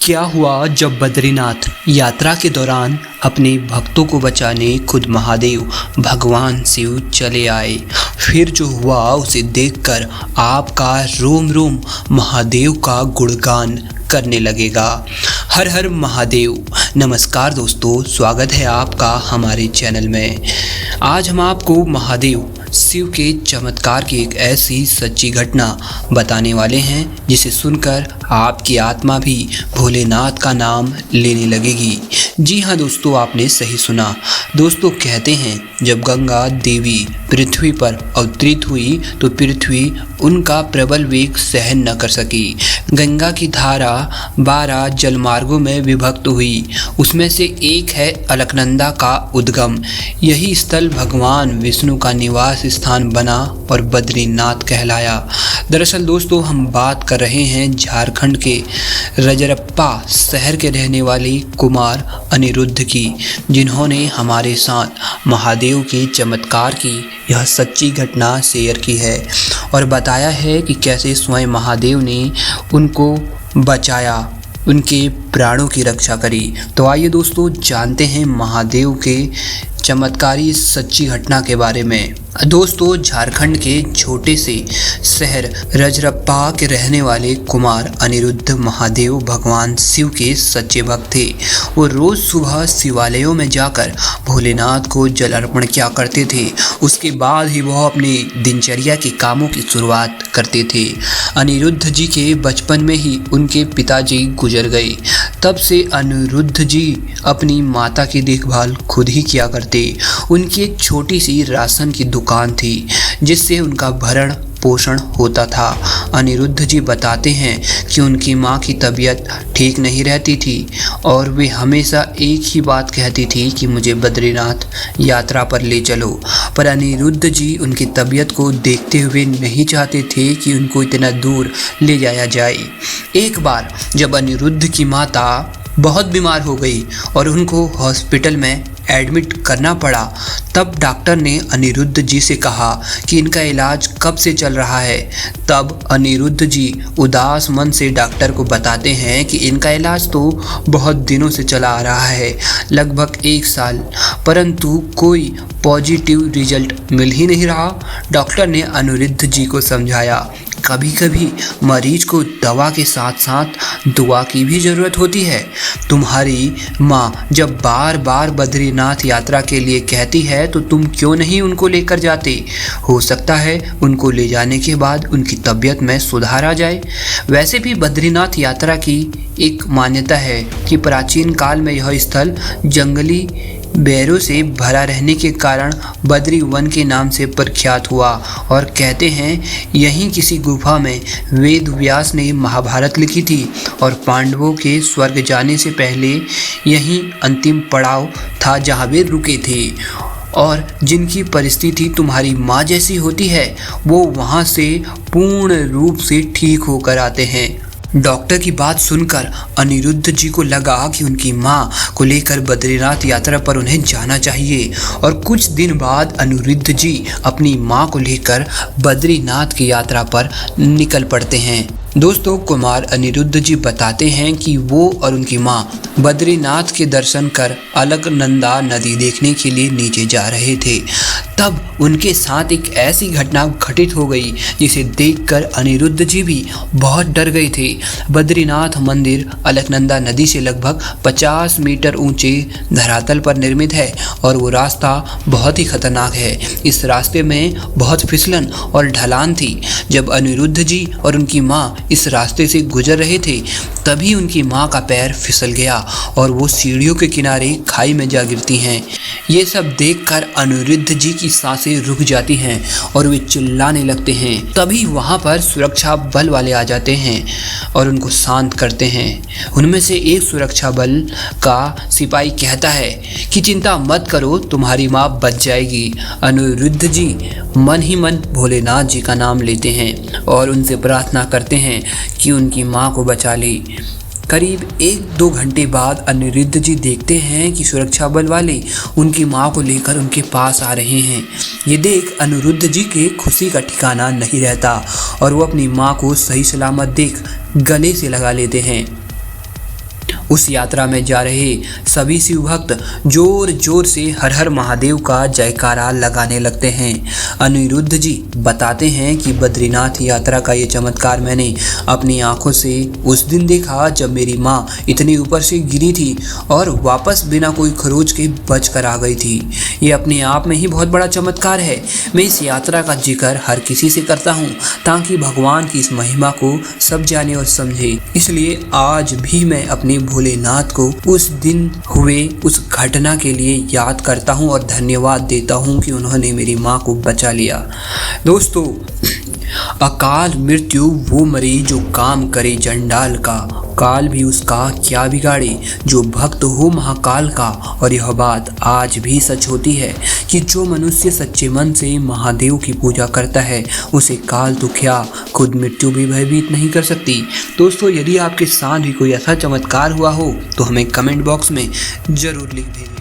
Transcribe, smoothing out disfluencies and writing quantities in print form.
क्या हुआ जब बद्रीनाथ यात्रा के दौरान अपने भक्तों को बचाने खुद महादेव भगवान शिव चले आए। फिर जो हुआ उसे देखकर आपका रोम रोम महादेव का गुणगान करने लगेगा। हर हर महादेव। नमस्कार दोस्तों, स्वागत है आपका हमारे चैनल में। आज हम आपको महादेव शिव के चमत्कार की एक ऐसी सच्ची घटना बताने वाले हैं जिसे सुनकर आपकी आत्मा भी भोलेनाथ का नाम लेने लगेगी। जी हाँ दोस्तों, आपने सही सुना। दोस्तों कहते हैं जब गंगा देवी पृथ्वी पर अवतरित हुई तो पृथ्वी उनका प्रबल वेग सहन न कर सकी। गंगा की धारा 12 जलमार्गों में विभक्त हुई। उसमें से एक है अलकनंदा का उद्गम। यही स्थल भगवान विष्णु का निवास स्थान बना और बद्रीनाथ कहलाया। दरअसल दोस्तों हम बात कर रहे हैं झारखंड के रजरप्पा शहर के रहने वाले कुमार अनिरुद्ध की, जिन्होंने हमारे साथ महादेव के चमत्कार की यह सच्ची घटना शेयर की है और बताया है कि कैसे स्वयं महादेव ने उनको बचाया, उनके प्राणों की रक्षा करी। तो आइए दोस्तों जानते हैं महादेव के चमत्कारी सच्ची घटना के बारे में। दोस्तों झारखंड के छोटे से शहर रजरप्पा के रहने वाले कुमार अनिरुद्ध महादेव भगवान शिव के सच्चे भक्त थे। वो रोज सुबह शिवालयों में जाकर भोलेनाथ को जल अर्पण किया करते थे। उसके बाद ही वह अपने दिनचर्या के कामों की शुरुआत करते थे। अनिरुद्ध जी के बचपन में ही उनके पिताजी गुजर गए। तब से अनिरुद्ध जी अपनी माता की देखभाल खुद ही किया करते। उनकी एक छोटी सी राशन की दुकान थी जिससे उनका भरण पोषण होता था। अनिरुद्ध जी बताते हैं कि उनकी माँ की तबीयत ठीक नहीं रहती थी और वे हमेशा एक ही बात कहती थी कि मुझे बद्रीनाथ यात्रा पर ले चलो। पर अनिरुद्ध जी उनकी तबीयत को देखते हुए नहीं चाहते थे कि उनको इतना दूर ले जाया जाए। एक बार जब अनिरुद्ध की माता बहुत बीमार हो गई और उनको हॉस्पिटल में एडमिट करना पड़ा, तब डॉक्टर ने अनिरुद्ध जी से कहा कि इनका इलाज कब से चल रहा है। तब अनिरुद्ध जी उदास मन से डॉक्टर को बताते हैं कि इनका इलाज तो बहुत दिनों से चला आ रहा है, लगभग 1 साल, परंतु कोई पॉजिटिव रिजल्ट मिल ही नहीं रहा। डॉक्टर ने अनिरुद्ध जी को समझाया कभी कभी मरीज को दवा के साथ साथ दुआ की भी ज़रूरत होती है। तुम्हारी माँ जब बार बार बद्रीनाथ यात्रा के लिए कहती है तो तुम क्यों नहीं उनको लेकर जाते? हो सकता है उनको ले जाने के बाद उनकी तबीयत में सुधार आ जाए। वैसे भी बद्रीनाथ यात्रा की एक मान्यता है कि प्राचीन काल में यह स्थल जंगली बेरों से भरा रहने के कारण बद्री वन के नाम से प्रख्यात हुआ और कहते हैं यहीं किसी गुफा में वेद व्यास ने महाभारत लिखी थी और पांडवों के स्वर्ग जाने से पहले यहीं अंतिम पड़ाव था जहाँ वे रुके थे। और जिनकी परिस्थिति तुम्हारी माँ जैसी होती है वो वहाँ से पूर्ण रूप से ठीक होकर आते हैं। डॉक्टर की बात सुनकर अनिरुद्ध जी को लगा कि उनकी माँ को लेकर बद्रीनाथ यात्रा पर उन्हें जाना चाहिए और कुछ दिन बाद अनिरुद्ध जी अपनी माँ को लेकर बद्रीनाथ की यात्रा पर निकल पड़ते हैं। दोस्तों कुमार अनिरुद्ध जी बताते हैं कि वो और उनकी माँ बद्रीनाथ के दर्शन कर अलकनंदा नदी देखने के लिए नीचे जा रहे थे। तब उनके साथ एक ऐसी घटना घटित हो गई जिसे देखकर अनिरुद्ध जी भी बहुत डर गए थे। बद्रीनाथ मंदिर अलकनंदा नदी से लगभग 50 मीटर ऊंचे धरातल पर निर्मित है और वो रास्ता बहुत ही खतरनाक है। इस रास्ते में बहुत फिसलन और ढलान थी। जब अनिरुद्ध जी और उनकी माँ इस रास्ते से गुजर रहे थे तभी उनकी माँ का पैर फिसल गया और वो सीढ़ियों के किनारे खाई में जा गिरती हैं। ये सब देखकर अनिरुद्ध जी की सांसें रुक जाती हैं और वे चिल्लाने लगते हैं। तभी वहाँ पर सुरक्षा बल वाले आ जाते हैं और उनको शांत करते हैं। उनमें से एक सुरक्षा बल का सिपाही कहता है कि चिंता मत करो, तुम्हारी माँ बच जाएगी। अनिरुद्ध जी मन ही मन भोलेनाथ जी का नाम लेते हैं और उनसे प्रार्थना करते हैं कि उनकी माँ को बचा ले। करीब 1-2 घंटे बाद अनिरुद्ध जी देखते हैं कि सुरक्षा बल वाले उनकी मां को लेकर उनके पास आ रहे हैं। ये देख अनिरुद्ध जी के खुशी का ठिकाना नहीं रहता और वो अपनी मां को सही सलामत देख गले से लगा लेते हैं। उस यात्रा में जा रहे सभी शिव भक्त जोर जोर से हर हर महादेव का जयकारा लगाने लगते हैं। अनिरुद्ध जी बताते हैं कि बद्रीनाथ यात्रा का ये चमत्कार मैंने अपनी आंखों से उस दिन देखा जब मेरी माँ इतनी ऊपर से गिरी थी और वापस बिना कोई खरोच के बच कर आ गई थी। ये अपने आप में ही बहुत बड़ा चमत्कार है। मैं इस यात्रा का जिक्र हर किसी से करता हूँ ताकि भगवान की इस महिमा को सब जाने और समझे। इसलिए आज भी मैं अपने भोलेनाथ को उस दिन हुए उस घटना के लिए याद करता हूँ और धन्यवाद देता हूँ कि उन्होंने मेरी माँ को बचा लिया। दोस्तों, अकाल मृत्यु वो मरे जो काम करे चंडाल का, काल भी उसका क्या बिगाड़े जो भक्त हो महाकाल का। और यह बात आज भी सच होती है कि जो मनुष्य सच्चे मन से महादेव की पूजा करता है उसे काल तो क्या खुद मृत्यु भी भयभीत नहीं कर सकती। दोस्तों, यदि आपके साथ भी कोई ऐसा चमत्कार हुआ हो तो हमें कमेंट बॉक्स में ज़रूर लिख दें।